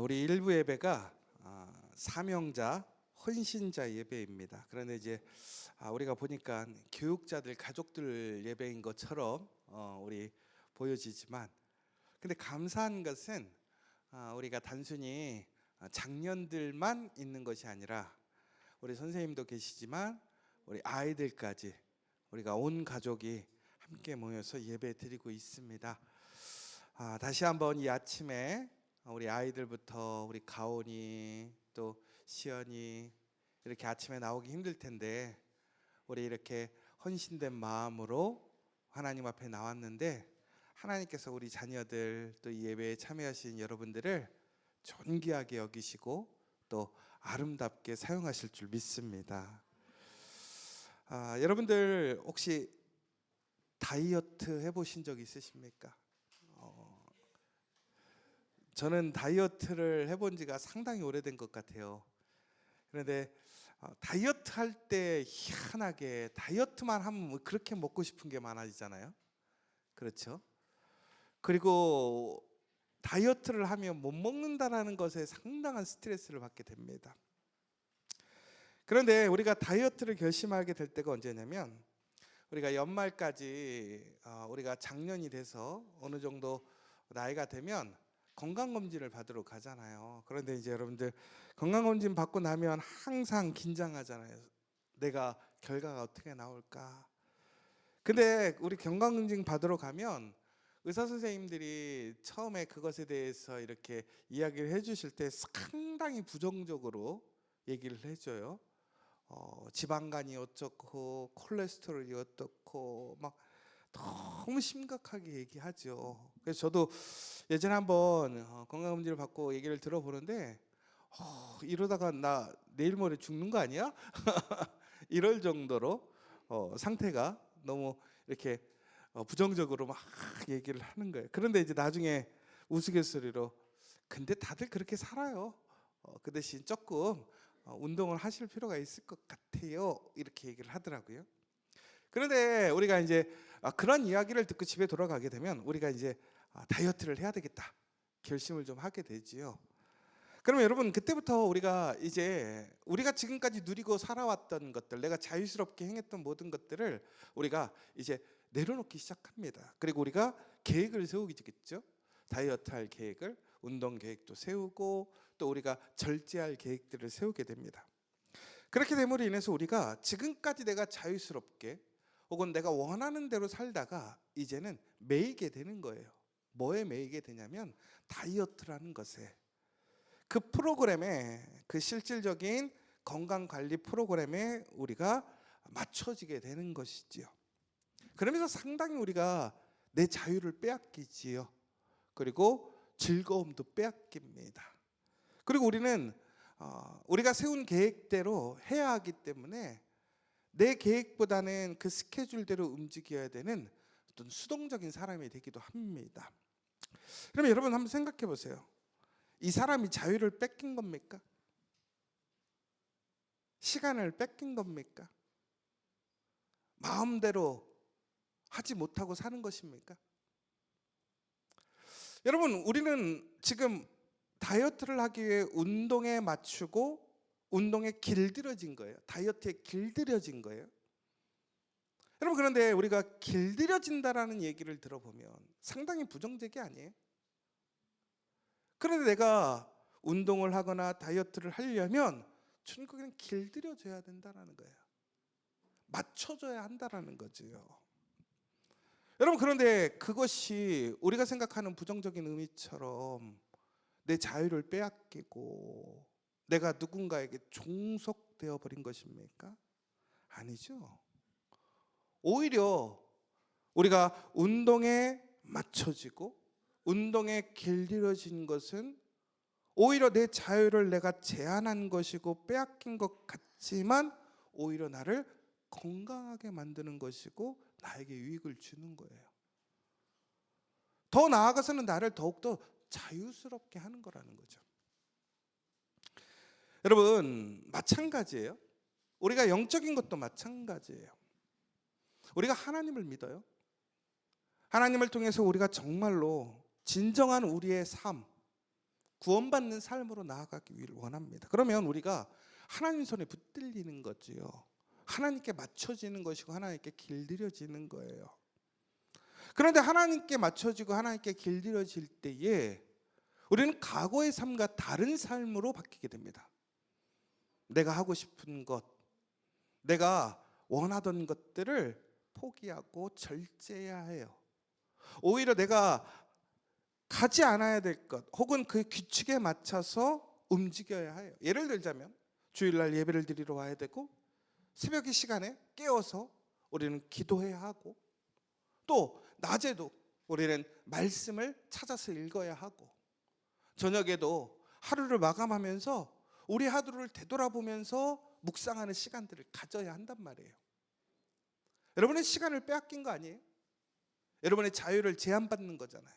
우리 일부 예배가 사명자, 헌신자 예배입니다. 그런데 이제 우리가 보니까 교육자들, 가족들 예배인 것처럼 우리 보여지지만, 근데 감사한 것은 우리가 단순히 장년들만 있는 것이 아니라 우리 선생님도 계시지만 우리 아이들까지 우리가 온 가족이 함께 모여서 예배 드리고 있습니다. 다시 한번 이 아침에 우리 아이들부터 우리 가온이 또 시연이 이렇게 아침에 나오기 힘들 텐데 우리 이렇게 헌신된 마음으로 하나님 앞에 나왔는데, 하나님께서 우리 자녀들 또 이 예배에 참여하신 여러분들을 존귀하게 여기시고 또 아름답게 사용하실 줄 믿습니다. 여러분들 혹시 다이어트 해보신 적 있으십니까? 저는 다이어트를 해본 지가 상당히 오래된 것 같아요. 그런데 다이어트 할 때 희한하게 다이어트만 하면 그렇게 먹고 싶은 게 많아지잖아요. 그렇죠? 그리고 다이어트를 하면 못 먹는다라는 것에 상당한 스트레스를 받게 됩니다. 그런데 우리가 다이어트를 결심하게 될 때가 언제냐면, 우리가 연말까지 우리가 장년이 돼서 어느 정도 나이가 되면 건강검진을 받으러 가잖아요. 그런데 이제 여러분들 건강검진 받고 나면 항상 긴장하잖아요. 내가 결과가 어떻게 나올까. 근데 우리 건강검진 받으러 가면 의사 선생님들이 처음에 그것에 대해서 이렇게 이야기를 해주실 때 상당히 부정적으로 얘기를 해줘요. 지방간이 어떻고 콜레스테롤이 어떻고 막 너무 심각하게 얘기하죠. 그래서 저도 예전에 한번 건강검진을 받고 얘기를 들어보는데 이러다가 나 내일 모레 죽는 거 아니야? 이럴 정도로 상태가 너무 이렇게 부정적으로 막 얘기를 하는 거예요. 그런데 이제 나중에 우스갯소리로 근데 다들 그렇게 살아요. 그 대신 조금 운동을 하실 필요가 있을 것 같아요. 이렇게 얘기를 하더라고요. 그런데 우리가 이제 그런 이야기를 듣고 집에 돌아가게 되면 우리가 이제 다이어트를 해야 되겠다 결심을 좀 하게 되지요. 그러면 여러분, 그때부터 우리가 지금까지 누리고 살아왔던 것들, 내가 자유스럽게 행했던 모든 것들을 우리가 이제 내려놓기 시작합니다. 그리고 우리가 계획을 세우겠죠. 다이어트 할 계획을, 운동 계획도 세우고 또 우리가 절제할 계획들을 세우게 됩니다. 그렇게 됨으로 인해서 우리가 지금까지 내가 자유스럽게 혹은 내가 원하는 대로 살다가 이제는 매이게 되는 거예요. 뭐에 매이게 되냐면 다이어트라는 것에, 그 프로그램에, 그 실질적인 건강관리 프로그램에 우리가 맞춰지게 되는 것이지요. 그러면서 상당히 우리가 내 자유를 빼앗기지요. 그리고 즐거움도 빼앗깁니다. 그리고 우리는 우리가 세운 계획대로 해야 하기 때문에 내 계획보다는 그 스케줄대로 움직여야 되는 어떤 수동적인 사람이 되기도 합니다. 그러면 여러분 한번 생각해 보세요. 이 사람이 자유를 뺏긴 겁니까? 시간을 뺏긴 겁니까? 마음대로 하지 못하고 사는 것입니까? 여러분, 우리는 지금 다이어트를 하기 위해 운동에 맞추고 운동에 길들여진 거예요. 다이어트에 길들여진 거예요. 여러분, 그런데 우리가 길들여진다라는 얘기를 들어보면 상당히 부정적이 아니에요? 그런데 내가 운동을 하거나 다이어트를 하려면 결국에는 길들여져야 된다는 거예요. 맞춰줘야 한다는 거죠. 여러분, 그런데 그것이 우리가 생각하는 부정적인 의미처럼 내 자유를 빼앗기고 내가 누군가에게 종속되어 버린 것입니까? 아니죠. 오히려 우리가 운동에 맞춰지고 운동에 길들여진 것은 오히려 내 자유를 내가 제한한 것이고 빼앗긴 것 같지만 오히려 나를 건강하게 만드는 것이고 나에게 유익을 주는 거예요. 더 나아가서는 나를 더욱더 자유스럽게 하는 거라는 거죠. 여러분, 마찬가지예요. 우리가 영적인 것도 마찬가지예요. 우리가 하나님을 믿어요. 하나님을 통해서 우리가 정말로 진정한 우리의 삶, 구원받는 삶으로 나아가기 원합니다. 그러면 우리가 하나님 손에 붙들리는 거지요. 하나님께 맞춰지는 것이고 하나님께 길들여지는 거예요. 그런데 하나님께 맞춰지고 하나님께 길들여질 때에 우리는 과거의 삶과 다른 삶으로 바뀌게 됩니다. 내가 하고 싶은 것, 내가 원하던 것들을 포기하고 절제해야 해요. 오히려 내가 가지 않아야 될 것 혹은 그 규칙에 맞춰서 움직여야 해요. 예를 들자면 주일날 예배를 드리러 와야 되고 새벽 이 시간에 깨어서 우리는 기도해야 하고 또 낮에도 우리는 말씀을 찾아서 읽어야 하고 저녁에도 하루를 마감하면서 우리 하루를 되돌아보면서 묵상하는 시간들을 가져야 한단 말이에요. 여러분의 시간을 빼앗긴 거 아니에요? 여러분의 자유를 제한받는 거잖아요.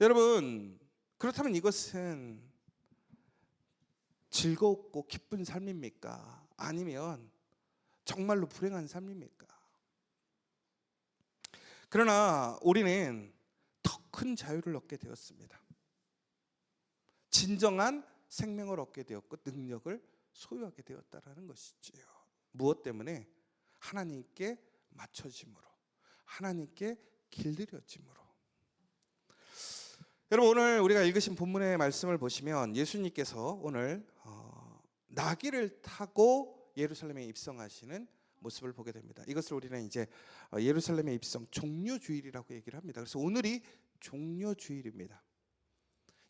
여러분, 그렇다면 이것은 즐겁고 기쁜 삶입니까? 아니면 정말로 불행한 삶입니까? 그러나 우리는 더 큰 자유를 얻게 되었습니다. 진정한 생명을 얻게 되었고 능력을 소유하게 되었다라는 것이지요. 무엇 때문에? 하나님께 맞춰짐으로, 하나님께 길들여짐으로. 여러분, 오늘 우리가 읽으신 본문의 말씀을 보시면 예수님께서 오늘 나귀를 타고 예루살렘에 입성하시는 모습을 보게 됩니다. 이것을 우리는 이제 예루살렘의 입성 종려주일이라고 얘기를 합니다. 그래서 오늘이 종려주일입니다.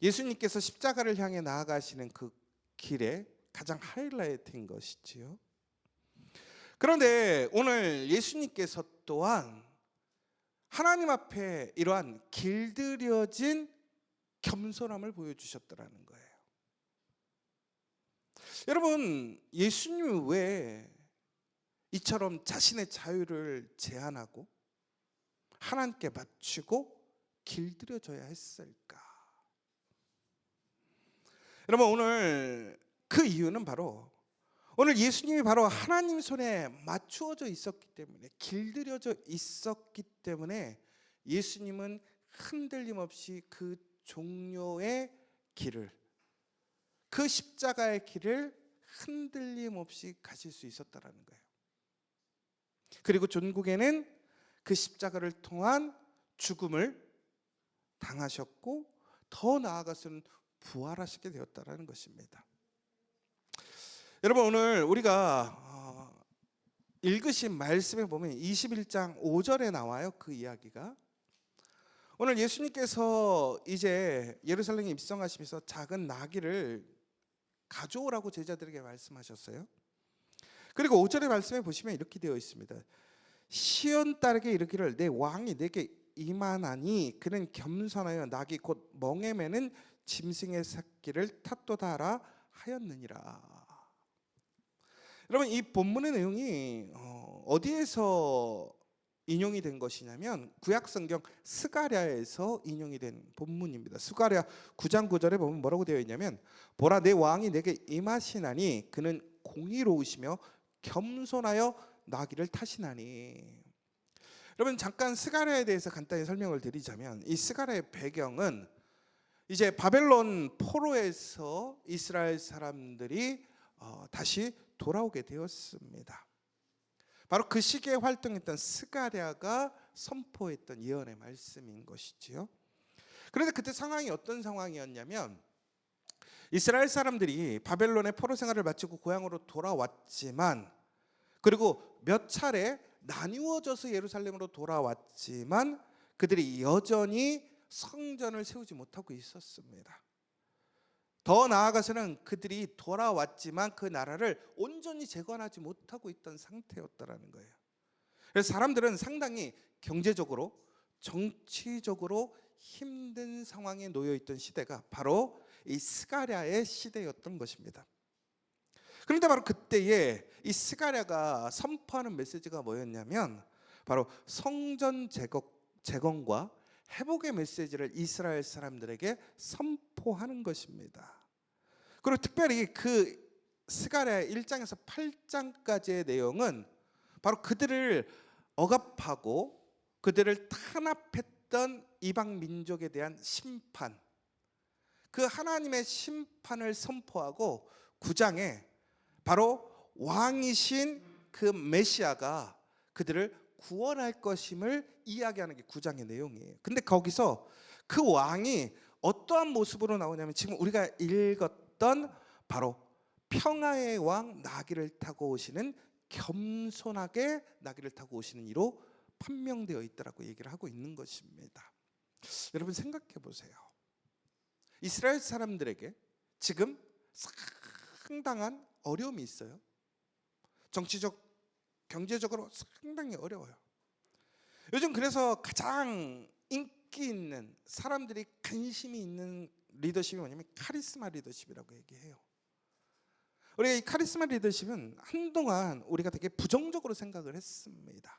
예수님께서 십자가를 향해 나아가시는 그 길의 가장 하이라이트인 것이지요. 그런데 오늘 예수님께서 또한 하나님 앞에 이러한 길들여진 겸손함을 보여주셨더라는 거예요. 여러분, 예수님은 왜 이처럼 자신의 자유를 제한하고 하나님께 맞추고 길들여져야 했을까? 여러분, 오늘 그 이유는 바로 오늘 예수님이 바로 하나님 손에 맞추어져 있었기 때문에, 길들여져 있었기 때문에 예수님은 흔들림 없이 그 종료의 길을, 그 십자가의 길을 흔들림 없이 가실 수 있었다라는 거예요. 그리고 종국에는 그 십자가를 통한 죽음을 당하셨고 더 나아가서는 부활하시게 되었다라는 것입니다. 여러분, 오늘 우리가 읽으신 말씀에 보면 21장 5절에 나와요. 그 이야기가. 오늘 예수님께서 이제 예루살렘에 입성하시면서 작은 나귀를 가져오라고 제자들에게 말씀하셨어요. 그리고 5절의 말씀에 보시면 이렇게 되어 있습니다. 시온 딸에게 이르기를 내 왕이 내게 임하나니 그는 겸손하여 나귀 곧 멍에 매는 짐승의 새끼를 탓도다 하라 하였느니라. 여러분, 이 본문의 내용이 어디에서 인용이 된 것이냐면 구약성경 스가랴에서 인용이 된 본문입니다. 스가랴 9장 9절에 보면 뭐라고 되어 있냐면 보라 내 왕이 내게 임하시나니 그는 공의로우시며 겸손하여 나귀를 타시나니. 여러분, 잠깐 스가랴에 대해서 간단히 설명을 드리자면 이 스가랴의 배경은 이제 바벨론 포로에서 이스라엘 사람들이 다시 돌아오게 되었습니다. 바로 그 시기에 활동했던 스가랴가 선포했던 예언의 말씀인 것이지요. 그런데 그때 상황이 어떤 상황이었냐면 이스라엘 사람들이 바벨론의 포로 생활을 마치고 고향으로 돌아왔지만, 그리고 몇 차례 나뉘어져서 예루살렘으로 돌아왔지만 그들이 여전히 성전을 세우지 못하고 있었습니다. 더 나아가서는 그들이 돌아왔지만 그 나라를 온전히 재건하지 못하고 있던 상태였다라는 거예요. 그래서 사람들은 상당히 경제적으로, 정치적으로 힘든 상황에 놓여 있던 시대가 바로 이 스가랴의 시대였던 것입니다. 그런데 바로 그때에 이 스가랴가 선포하는 메시지가 뭐였냐면 바로 성전 재건과 회복의 메시지를 이스라엘 사람들에게 선포하는 것입니다. 그리고 특별히 그 스가랴 1장에서 8장까지의 내용은 바로 그들을 억압하고 그들을 탄압했던 이방 민족에 대한 심판, 그 하나님의 심판을 선포하고 9장에 바로 왕이신 그 메시아가 그들을 구원할 것임을 이야기하는 게 9장의 내용이에요. 근데 거기서 그 왕이 어떠한 모습으로 나오냐면 지금 우리가 읽었던 바로 평화의 왕 나귀를 타고 오시는, 겸손하게 나귀를 타고 오시는 이로 판명되어 있다라고 얘기를 하고 있는 것입니다. 여러분 생각해 보세요. 이스라엘 사람들에게 지금 상당한 어려움이 있어요. 정치적, 경제적으로 상당히 어려워요. 요즘 그래서 가장 인기 있는, 사람들이 관심이 있는 리더십이 뭐냐면 카리스마 리더십이라고 얘기해요. 우리가 이 카리스마 리더십은 한동안 우리가 되게 부정적으로 생각을 했습니다.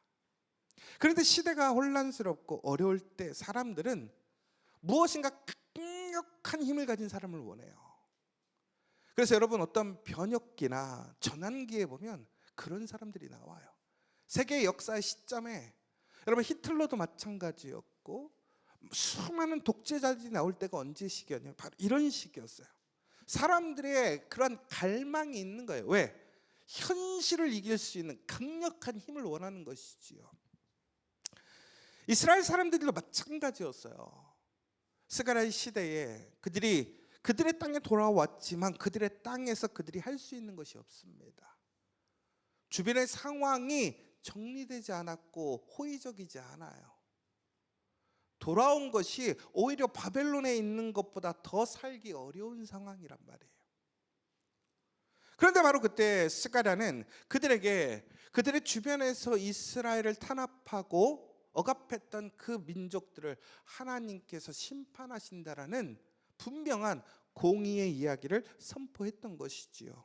그런데 시대가 혼란스럽고 어려울 때 사람들은 무엇인가 강력한 힘을 가진 사람을 원해요. 그래서 여러분 어떤 변혁기나 전환기에 보면 그런 사람들이 나와요. 세계 역사의 시점에 여러분 히틀러도 마찬가지였고 수많은 독재자들이 나올 때가 언제 시기였냐면 바로 이런 시기였어요. 사람들의 그런 갈망이 있는 거예요. 왜? 현실을 이길 수 있는 강력한 힘을 원하는 것이지요. 이스라엘 사람들도 마찬가지였어요. 스가랴 시대에 그들의 땅에 돌아왔지만 그들의 땅에서 그들이 할 수 있는 것이 없습니다. 주변의 상황이 정리되지 않았고 호의적이지 않아요. 돌아온 것이 오히려 바벨론에 있는 것보다 더 살기 어려운 상황이란 말이에요. 그런데 바로 그때 스가랴는 그들에게 그들의 주변에서 이스라엘을 탄압하고 억압했던 그 민족들을 하나님께서 심판하신다라는 분명한 공의의 이야기를 선포했던 것이지요.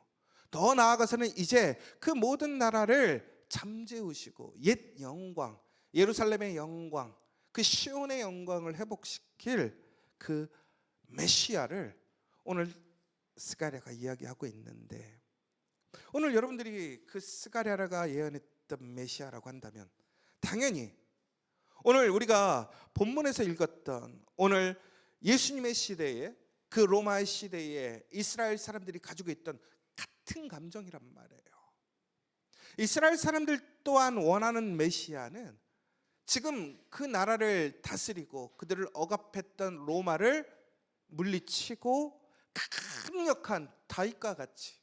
더 나아가서는 이제 그 모든 나라를 잠재우시고 옛 영광, 예루살렘의 영광, 그 시온의 영광을 회복시킬 그 메시아를 오늘 스가랴가 이야기하고 있는데, 오늘 여러분들이 그 스가랴가 예언했던 메시아라고 한다면 당연히 오늘 우리가 본문에서 읽었던 오늘 예수님의 시대에 그 로마의 시대에 이스라엘 사람들이 가지고 있던 같은 감정이란 말이에요. 이스라엘 사람들 또한 원하는 메시아는 지금 그 나라를 다스리고 그들을 억압했던 로마를 물리치고 강력한 다윗과 같이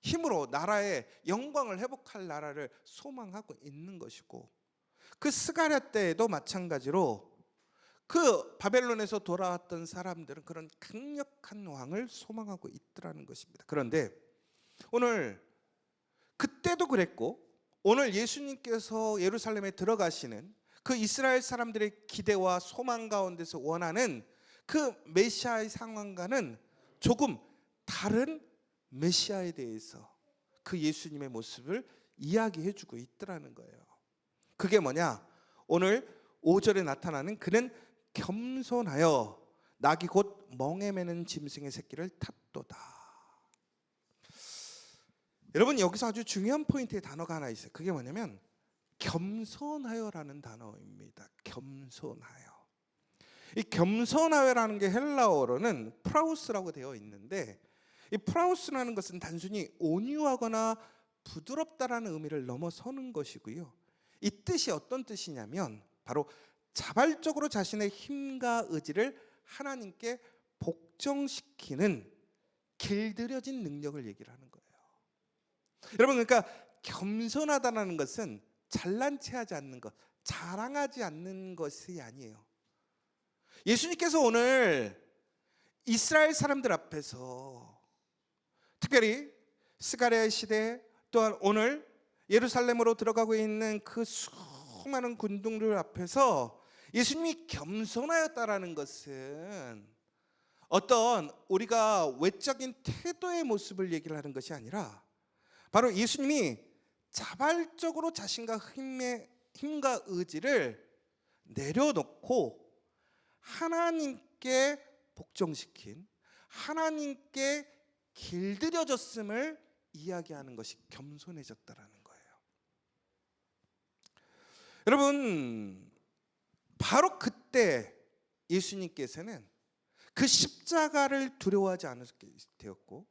힘으로 나라의 영광을 회복할 나라를 소망하고 있는 것이고, 그 스가랴 때에도 마찬가지로 그 바벨론에서 돌아왔던 사람들은 그런 강력한 왕을 소망하고 있더라는 것입니다. 그런데 오늘 그때도 그랬고 오늘 예수님께서 예루살렘에 들어가시는 그 이스라엘 사람들의 기대와 소망 가운데서 원하는 그 메시아의 상황과는 조금 다른 메시아에 대해서 그 예수님의 모습을 이야기해 주고 있더라는 거예요. 그게 뭐냐? 오늘 5절에 나타나는 그는 겸손하여 낙이 곧 멍에 매는 짐승의 새끼를 탔도다. 여러분 여기서 아주 중요한 포인트의 단어가 하나 있어요. 그게 뭐냐면 겸손하여라는 단어입니다. 겸손하여. 이 겸손하여라는 게 헬라어로는 프라우스라고 되어 있는데, 이 프라우스라는 것은 단순히 온유하거나 부드럽다라는 의미를 넘어서는 것이고요. 이 뜻이 어떤 뜻이냐면 바로 자발적으로 자신의 힘과 의지를 하나님께 복종시키는 길들여진 능력을 얘기를 하는 거예요. 여러분 그러니까 겸손하다는 것은 잘난 체하지 않는 것, 자랑하지 않는 것이 아니에요. 예수님께서 오늘 이스라엘 사람들 앞에서 특별히 스가랴의 시대 또한 오늘 예루살렘으로 들어가고 있는 그 수많은 군중들 앞에서 예수님이 겸손하였다라는 것은 어떤 우리가 외적인 태도의 모습을 얘기를 하는 것이 아니라 바로 예수님이 자발적으로 자신과 힘과 의지를 내려놓고 하나님께 복종시킨, 하나님께 길들여졌음을 이야기하는 것이 겸손해졌다라는 거예요. 여러분 바로 그때 예수님께서는 그 십자가를 두려워하지 않게 되었고,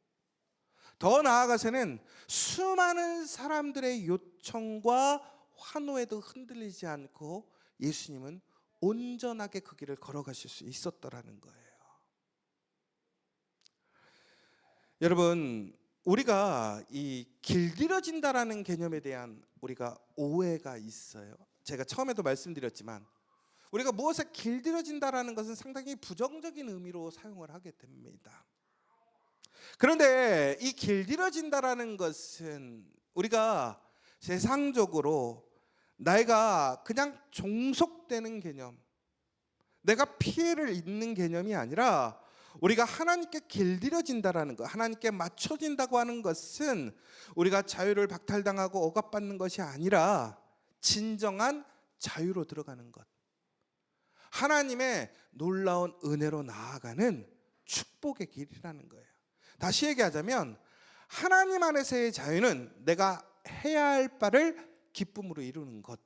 더 나아가서는 수많은 사람들의 요청과 환호에도 흔들리지 않고 예수님은 온전하게 그 길을 걸어가실 수 있었더라는 거예요. 여러분, 우리가 이 길들여진다라는 개념에 대한 우리가 오해가 있어요. 제가 처음에도 말씀드렸지만 우리가 무엇에 길들여진다라는 것은 상당히 부정적인 의미로 사용을 하게 됩니다. 그런데 이 길들여진다라는 것은 우리가 세상적으로 내가 그냥 종속되는 개념, 내가 피해를 입는 개념이 아니라 우리가 하나님께 길들여진다라는 것, 하나님께 맞춰진다고 하는 것은 우리가 자유를 박탈당하고 억압받는 것이 아니라 진정한 자유로 들어가는 것, 하나님의 놀라운 은혜로 나아가는 축복의 길이라는 거예요. 다시 얘기하자면 하나님 안에서의 자유는 내가 해야 할 바를 기쁨으로 이루는 것.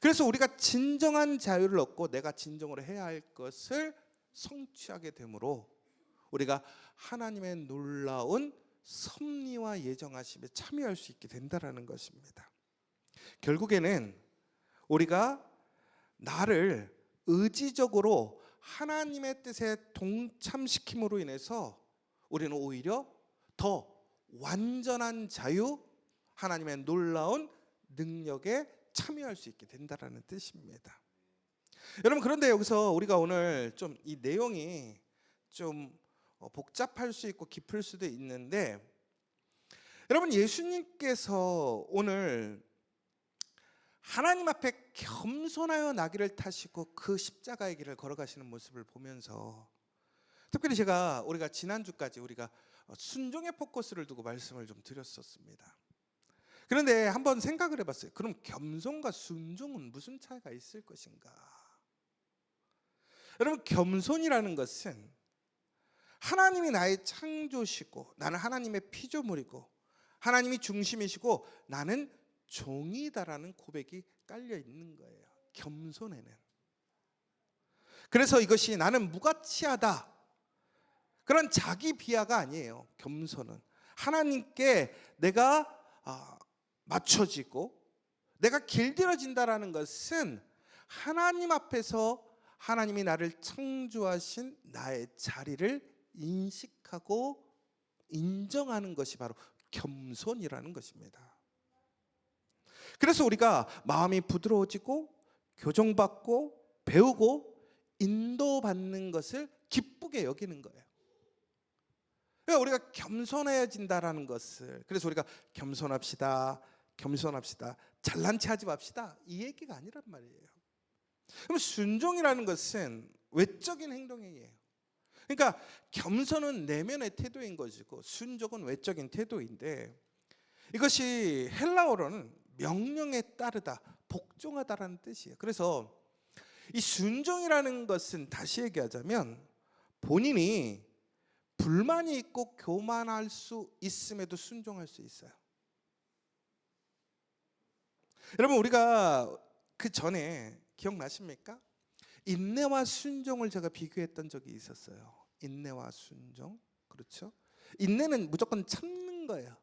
그래서 우리가 진정한 자유를 얻고 내가 진정으로 해야 할 것을 성취하게 되므로 우리가 하나님의 놀라운 섭리와 예정하심에 참여할 수 있게 된다는 것입니다. 결국에는 우리가 나를 의지적으로 하나님의 뜻에 동참시킴으로 인해서 우리는 오히려 더 완전한 자유, 하나님의 놀라운 능력에 참여할 수 있게 된다는 뜻입니다. 여러분, 그런데 여기서 우리가 오늘 좀 이 내용이 좀 복잡할 수 있고 깊을 수도 있는데, 여러분, 예수님께서 오늘 하나님 앞에 겸손하여 나귀를 타시고 그 십자가의 길을 걸어가시는 모습을 보면서, 특별히 우리가 지난주까지 우리가 순종의 포커스를 두고 말씀을 좀 드렸었습니다. 그런데 한번 생각을 해봤어요. 그럼 겸손과 순종은 무슨 차이가 있을 것인가? 여러분, 겸손이라는 것은 하나님이 나의 창조시고 나는 하나님의 피조물이고 하나님이 중심이시고 나는 종이다라는 고백이 깔려 있는 거예요. 겸손에는. 그래서 이것이 나는 무가치하다, 그런 자기 비하가 아니에요. 겸손은 하나님께 내가 맞춰지고 내가 길들여진다라는 것은 하나님 앞에서 하나님이 나를 창조하신 나의 자리를 인식하고 인정하는 것이 바로 겸손이라는 것입니다. 그래서 우리가 마음이 부드러워지고 교정받고 배우고 인도받는 것을 기쁘게 여기는 거예요. 그러니까 우리가 겸손해진다라는 것을, 그래서 우리가 겸손합시다, 잘난 체 하지 맙시다, 이 얘기가 아니란 말이에요. 그럼 순종이라는 것은 외적인 행동이에요. 그러니까 겸손은 내면의 태도인 것이고 순종은 외적인 태도인데, 이것이 헬라어로는 명령에 따르다, 복종하다라는 뜻이에요. 그래서 이 순종이라는 것은 다시 얘기하자면 본인이 불만이 있고 교만할 수 있음에도 순종할 수 있어요. 여러분, 우리가 그 전에 기억나십니까? 인내와 순종을 제가 비교했던 적이 있었어요. 인내와 순종, 그렇죠? 인내는 무조건 참는 거예요.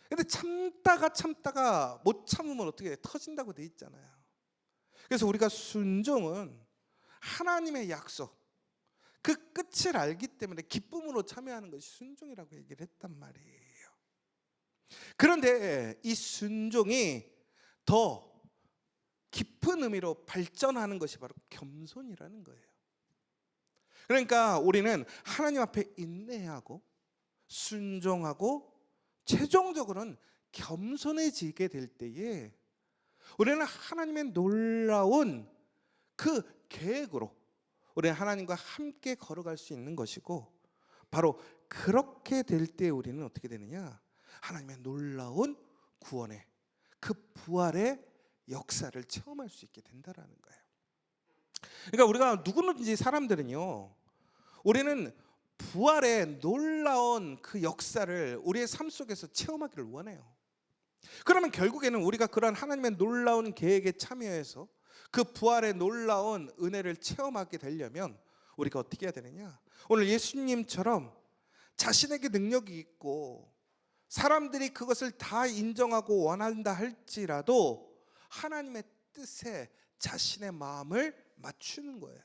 근데 참다가 못 참으면 어떻게 터진다고 돼 있잖아요. 그래서 우리가 순종은 하나님의 약속, 그 끝을 알기 때문에 기쁨으로 참여하는 것이 순종이라고 얘기를 했단 말이에요. 그런데 이 순종이 더 깊은 의미로 발전하는 것이 바로 겸손이라는 거예요. 그러니까 우리는 하나님 앞에 인내하고 순종하고 최종적으로는 겸손해지게 될 때에 우리는 하나님의 놀라운 그 계획으로 우리는 하나님과 함께 걸어갈 수 있는 것이고, 바로 그렇게 될 때 우리는 어떻게 되느냐? 하나님의 놀라운 구원의 그 부활의 역사를 체험할 수 있게 된다라는 거예요. 그러니까 우리가 누구든지 사람들은요, 우리는 부활의 놀라운 그 역사를 우리의 삶 속에서 체험하기를 원해요. 그러면 결국에는 우리가 그런 하나님의 놀라운 계획에 참여해서 그 부활의 놀라운 은혜를 체험하게 되려면 우리가 어떻게 해야 되느냐? 오늘 예수님처럼 자신에게 능력이 있고 사람들이 그것을 다 인정하고 원한다 할지라도 하나님의 뜻에 자신의 마음을 맞추는 거예요.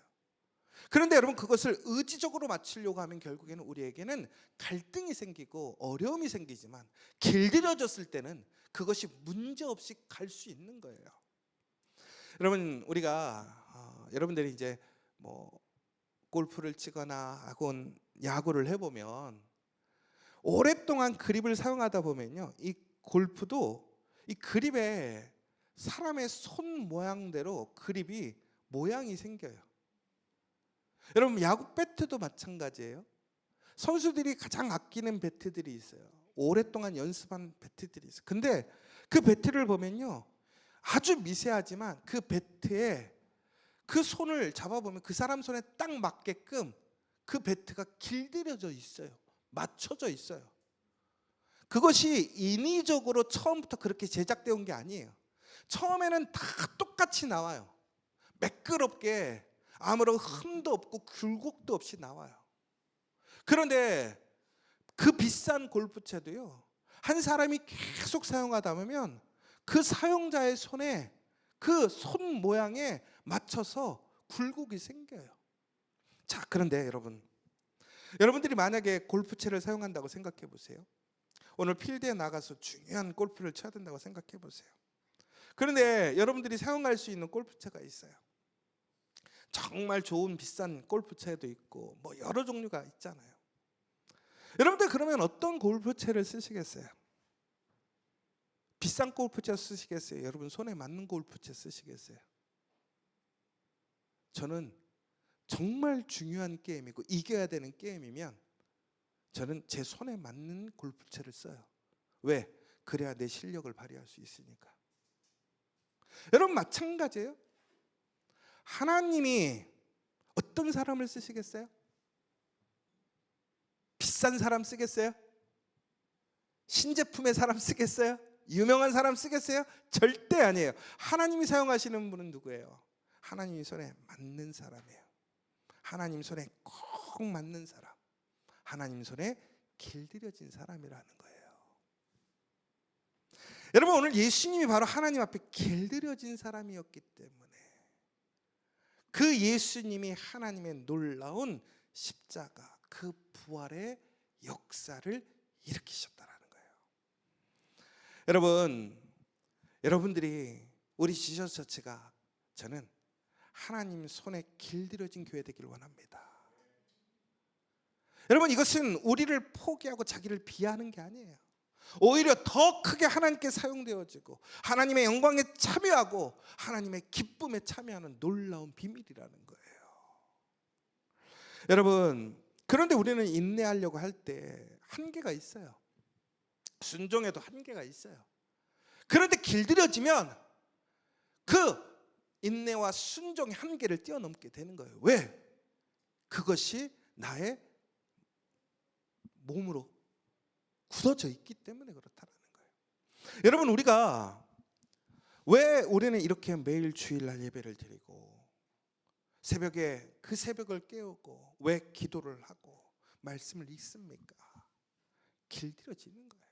그런데 여러분, 그것을 의지적으로 맞추려고 하면 결국에는 우리에게는 갈등이 생기고 어려움이 생기지만 길들여졌을 때는 그것이 문제없이 갈 수 있는 거예요. 여러분, 우리가 여러분들이 이제 뭐 골프를 치거나 학원 야구를 해보면 오랫동안 그립을 사용하다 보면요, 이 골프도 이 그립에 사람의 손 모양대로 그립이 모양이 생겨요. 여러분, 야구 배트도 마찬가지예요. 선수들이 가장 아끼는 배트들이 있어요. 오랫동안 연습한 배트들이 있어요. 근데 그 배트를 보면요, 아주 미세하지만 그 배트에 그 손을 잡아보면 그 사람 손에 딱 맞게끔 그 배트가 길들여져 있어요. 맞춰져 있어요. 그것이 인위적으로 처음부터 그렇게 제작되어 온 게 아니에요. 처음에는 다 똑같이 나와요. 매끄럽게 아무런 흠도 없고 굴곡도 없이 나와요. 그런데 그 비싼 골프채도요, 한 사람이 계속 사용하다 보면 그 사용자의 손에 그 손 모양에 맞춰서 굴곡이 생겨요. 자, 그런데 여러분들이 만약에 골프채를 사용한다고 생각해 보세요. 오늘 필드에 나가서 중요한 골프를 쳐야 된다고 생각해 보세요. 그런데 여러분들이 사용할 수 있는 골프채가 있어요. 정말 좋은 비싼 골프채도 있고 뭐 여러 종류가 있잖아요. 여러분들, 그러면 어떤 골프채를 쓰시겠어요? 비싼 골프채 쓰시겠어요? 여러분 손에 맞는 골프채 쓰시겠어요? 저는 정말 중요한 게임이고 이겨야 되는 게임이면 저는 제 손에 맞는 골프채를 써요. 왜? 그래야 내 실력을 발휘할 수 있으니까. 여러분, 마찬가지예요. 하나님이 어떤 사람을 쓰시겠어요? 비싼 사람 쓰겠어요? 신제품의 사람 쓰겠어요? 유명한 사람 쓰겠어요? 절대 아니에요. 하나님이 사용하시는 분은 누구예요? 하나님 손에 맞는 사람이에요. 하나님 손에 꼭 맞는 사람, 하나님 손에 길들여진 사람이라는 거예요. 여러분, 오늘 예수님이 바로 하나님 앞에 길들여진 사람이었기 때문에 그 예수님이 하나님의 놀라운 십자가, 그 부활의 역사를 일으키셨다라는 거예요. 여러분들이 우리 지저스 처치가 저는 하나님 손에 길들여진 교회 되기를 원합니다. 여러분, 이것은 우리를 포기하고 자기를 비하하는 게 아니에요. 오히려 더 크게 하나님께 사용되어지고 하나님의 영광에 참여하고 하나님의 기쁨에 참여하는 놀라운 비밀이라는 거예요. 여러분, 그런데 우리는 인내하려고 할 때 한계가 있어요. 순종에도 한계가 있어요. 그런데 길들여지면 그 인내와 순종의 한계를 뛰어넘게 되는 거예요. 왜? 그것이 나의 몸으로 굳어져 있기 때문에 그렇다는 거예요. 여러분, 우리는 이렇게 매일 주일날 예배를 드리고 새벽에 그 새벽을 깨우고 왜 기도를 하고 말씀을 읽습니까? 길들여지는 거예요.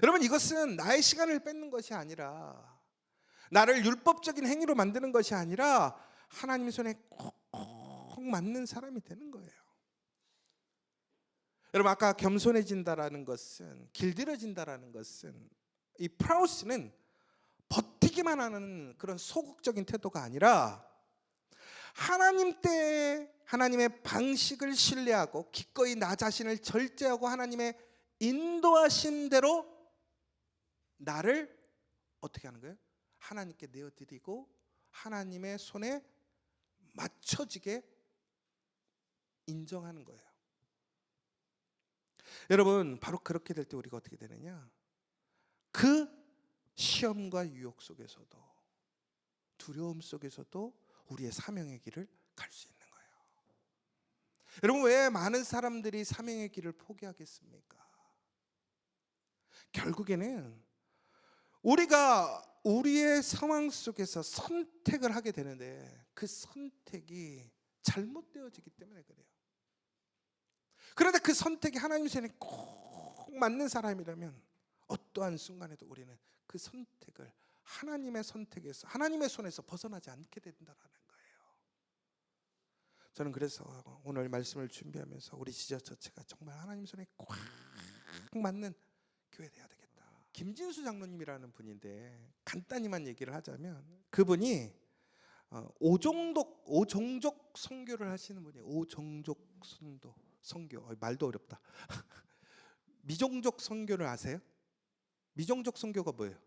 여러분, 이것은 나의 시간을 뺏는 것이 아니라, 나를 율법적인 행위로 만드는 것이 아니라 하나님 손에 꼭 맞는 사람이 되는 거예요. 여러분, 아까 겸손해진다라는 것은, 길들여진다라는 것은, 이 프라우스는 버티기만 하는 그런 소극적인 태도가 아니라 하나님 때에 하나님의 방식을 신뢰하고 기꺼이 나 자신을 절제하고 하나님의 인도하신 대로 나를 어떻게 하는 거예요? 하나님께 내어드리고 하나님의 손에 맞춰지게 인정하는 거예요. 여러분, 바로 그렇게 될 때 우리가 어떻게 되느냐? 그 시험과 유혹 속에서도, 두려움 속에서도 우리의 사명의 길을 갈 수 있는 거예요. 여러분, 왜 많은 사람들이 사명의 길을 포기하겠습니까? 결국에는 우리가 우리의 상황 속에서 선택을 하게 되는데 그 선택이 잘못되어지기 때문에 그래요. 그런데 그 선택이 하나님 손에 꼭 맞는 사람이라면 어떠한 순간에도 우리는 그 선택을 하나님의 선택에서, 하나님의 손에서 벗어나지 않게 된다는 거예요. 저는 그래서 오늘 말씀을 준비하면서 우리 지저처치가 정말 하나님 손에 꽉 맞는 교회 돼야 되겠다. 김진수 장로님이라는 분인데 간단히만 얘기를 하자면 그분이 오종족 선교를 하시는 분이에요. 오종족 선교. 말도 어렵다. 미종족 선교를 아세요? 미종족 선교가 뭐예요?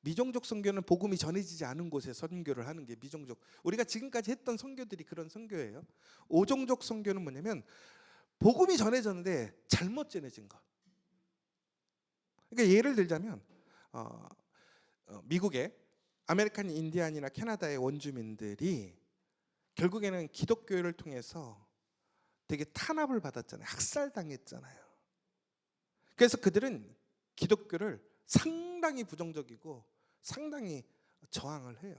미종족 선교는 복음이 전해지지 않은 곳에 선교를 하는 게 미종족. 우리가 지금까지 했던 선교들이 그런 선교예요. 오종족 선교는 뭐냐면 복음이 전해졌는데 잘못 전해진 것. 그러니까 예를 들자면 미국의 아메리칸 인디안이나 캐나다의 원주민들이 결국에는 기독교를 통해서 되게 탄압을 받았잖아요. 학살당했잖아요. 그래서 그들은 기독교를 상당히 부정적이고 상당히 저항을 해요.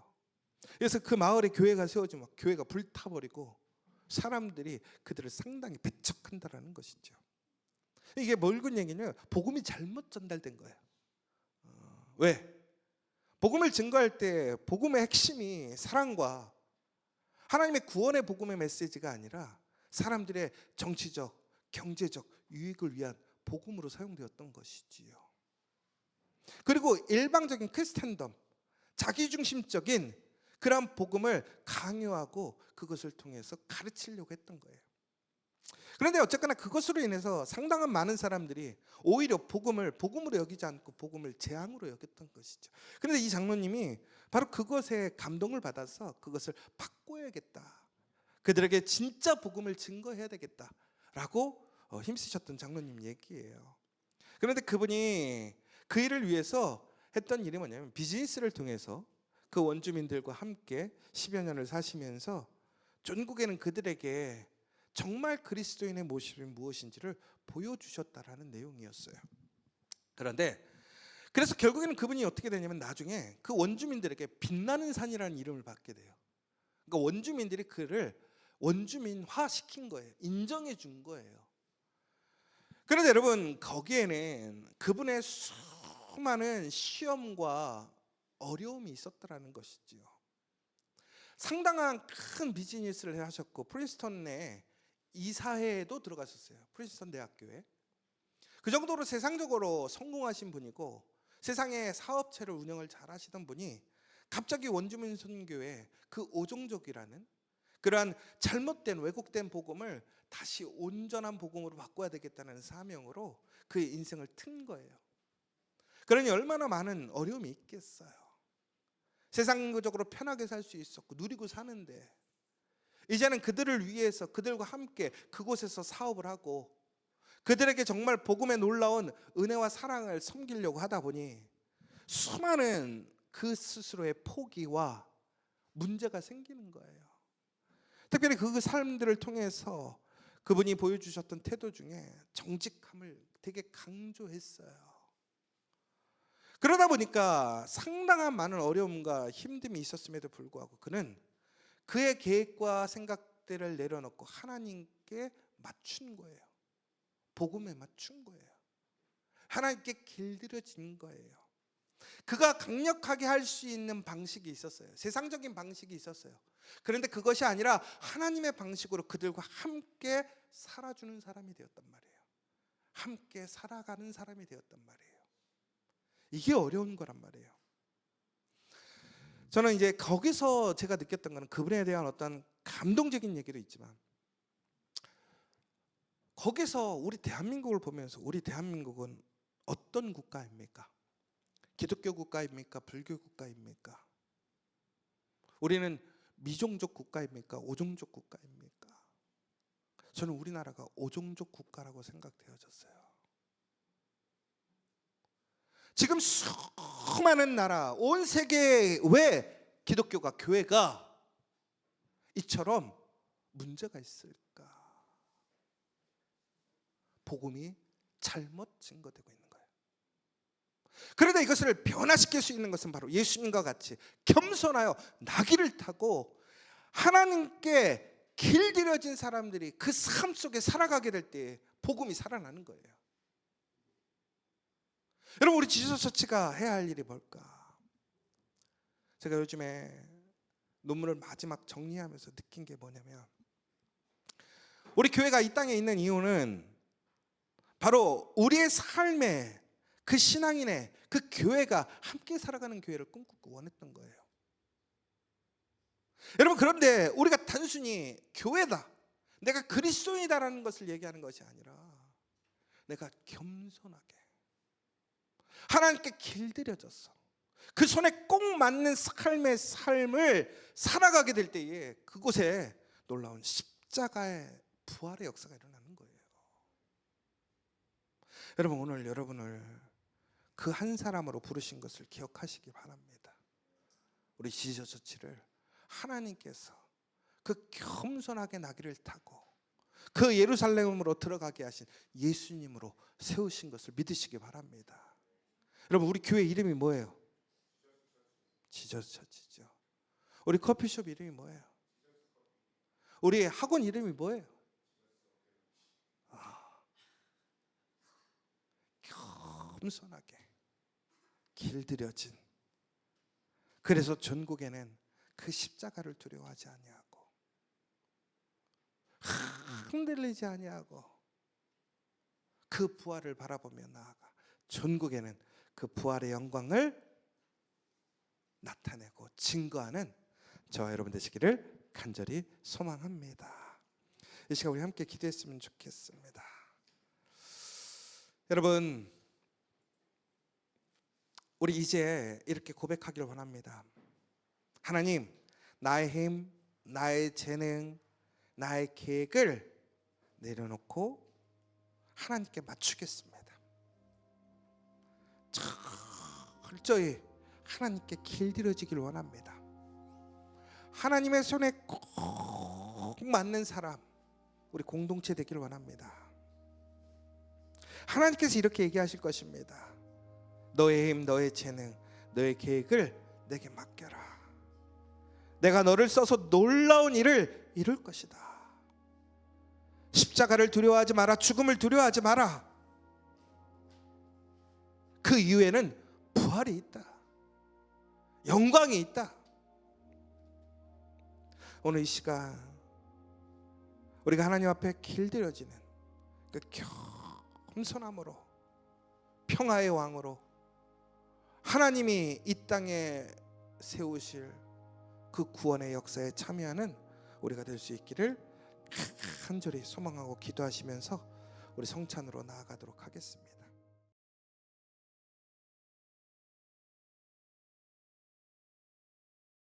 그래서 그 마을에 교회가 세워지면 교회가 불타버리고 사람들이 그들을 상당히 배척한다라는 것이죠. 이게 옳은 얘기냐면 복음이 잘못 전달된 거예요. 왜? 복음을 증거할 때 복음의 핵심이 사랑과 하나님의 구원의 복음의 메시지가 아니라 사람들의 정치적, 경제적 유익을 위한 복음으로 사용되었던 것이지요. 그리고 일방적인 크리스찬덤, 자기중심적인 그런 복음을 강요하고 그것을 통해서 가르치려고 했던 거예요. 그런데 어쨌거나 그것으로 인해서 상당한 많은 사람들이 오히려 복음을 복음으로 여기지 않고 복음을 재앙으로 여겼던 것이죠. 그런데 이 장로님이 바로 그것에 감동을 받아서 그것을 바꿔야겠다, 그들에게 진짜 복음을 증거해야 되겠다라고 힘쓰셨던 장로님 얘기예요. 그런데 그분이 그 일을 위해서 했던 일이 뭐냐면 비즈니스를 통해서 그 원주민들과 함께 10여 년을 사시면서 전국에는 그들에게 정말 그리스도인의 모습이 무엇인지를 보여주셨다라는 내용이었어요. 그런데 그래서 결국에는 그분이 어떻게 되냐면 나중에 그 원주민들에게 빛나는 산이라는 이름을 받게 돼요. 그러니까 원주민들이 그를 원주민화 시킨 거예요. 인정해 준 거예요. 그런데 여러분 거기에는 그분의 수많은 시험과 어려움이 있었다라는 것이지요. 상당한 큰 비즈니스를 하셨고 프린스턴 내 이사회에도 들어갔었어요. 프린스턴 대학교에. 그 정도로 세상적으로 성공하신 분이고 세상의 사업체를 운영을 잘 하시던 분이 갑자기 원주민 선교회 그 오종족이라는 그러한 잘못된 왜곡된 복음을 다시 온전한 복음으로 바꿔야 되겠다는 사명으로 그의 인생을 튼 거예요. 그러니 얼마나 많은 어려움이 있겠어요. 세상적으로 편하게 살 수 있었고 누리고 사는데 이제는 그들을 위해서 그들과 함께 그곳에서 사업을 하고 그들에게 정말 복음의 놀라운 은혜와 사랑을 섬기려고 하다 보니 수많은 그 스스로의 포기와 문제가 생기는 거예요. 특별히 그 삶들을 통해서 그분이 보여주셨던 태도 중에 정직함을 되게 강조했어요. 그러다 보니까 상당한 많은 어려움과 힘듦이 있었음에도 불구하고 그는 그의 계획과 생각들을 내려놓고 하나님께 맞춘 거예요. 복음에 맞춘 거예요. 하나님께 길들여진 거예요. 그가 강력하게 할 수 있는 방식이 있었어요. 세상적인 방식이 있었어요. 그런데 그것이 아니라 하나님의 방식으로 그들과 함께 살아주는 사람이 되었단 말이에요. 함께 살아가는 사람이 되었단 말이에요. 이게 어려운 거란 말이에요. 저는 이제 거기서 제가 느꼈던 거는 그분에 대한 어떤 감동적인 얘기도 있지만 거기서 우리 대한민국을 보면서 우리 대한민국은 어떤 국가입니까? 기독교 국가입니까? 불교 국가입니까? 우리는 미종족 국가입니까? 오종족 국가입니까? 저는 우리나라가 오종족 국가라고 생각되어졌어요. 지금 수많은 나라, 온 세계에 왜 기독교가, 교회가 이처럼 문제가 있을까? 복음이 잘못 증거되고 있는 거예요. 그런데 이것을 변화시킬 수 있는 것은 바로 예수님과 같이 겸손하여 나귀를 타고 하나님께 길들여진 사람들이 그 삶 속에 살아가게 될 때 복음이 살아나는 거예요. 여러분, 우리 지저스 처치가 해야 할 일이 뭘까? 제가 요즘에 논문을 마지막 정리하면서 느낀 게 뭐냐면, 우리 교회가 이 땅에 있는 이유는 바로 우리의 삶에 그 신앙인의 그 교회가 함께 살아가는 교회를 꿈꾸고 원했던 거예요. 여러분, 그런데 우리가 단순히 교회다, 내가 그리스도인이다라는 것을 얘기하는 것이 아니라 내가 겸손하게 하나님께 길들여져서 그 손에 꼭 맞는 삶의 삶을 살아가게 될 때에 그곳에 놀라운 십자가의 부활의 역사가 일어나는 거예요. 여러분, 오늘 여러분을 그 한 사람으로 부르신 것을 기억하시기 바랍니다. 우리 지저스 처치를 하나님께서 그 겸손하게 나귀를 타고 그 예루살렘으로 들어가게 하신 예수님으로 세우신 것을 믿으시기 바랍니다. 여러분, 우리 교회 이름이 뭐예요? 지저스 처치죠. 우리 커피숍 이름이 뭐예요? 우리 학원 이름이 뭐예요? 겸손하게 길들여진, 그래서 전국에는 그 십자가를 두려워하지 아니하고 흔들리지 아니하고 그 부활을 바라보며 나아가 전국에는 그 부활의 영광을 나타내고 증거하는 저와 여러분 되시기를 간절히 소망합니다. 이 시간 우리 함께 기도했으면 좋겠습니다. 여러분, 우리 이제 이렇게 고백하기를 원합니다. 하나님, 나의 힘, 나의 재능, 나의 계획을 내려놓고 하나님께 맞추겠습니다. 철저히 하나님께 길들여지길 원합니다. 하나님의 손에 꼭 맞는 사람, 우리 공동체 되길 원합니다. 하나님께서 이렇게 얘기하실 것입니다. 너의 힘, 너의 재능, 너의 계획을 내게 맡겨라. 내가 너를 써서 놀라운 일을 이룰 것이다. 십자가를 두려워하지 마라. 죽음을 두려워하지 마라. 그 이후에는 부활이 있다. 영광이 있다. 오늘 이 시간 우리가 하나님 앞에 길들여지는 그 겸손함으로, 평화의 왕으로 하나님이 이 땅에 세우실 그 구원의 역사에 참여하는 우리가 될 수 있기를 간절히 소망하고 기도하시면서 우리 성찬으로 나아가도록 하겠습니다.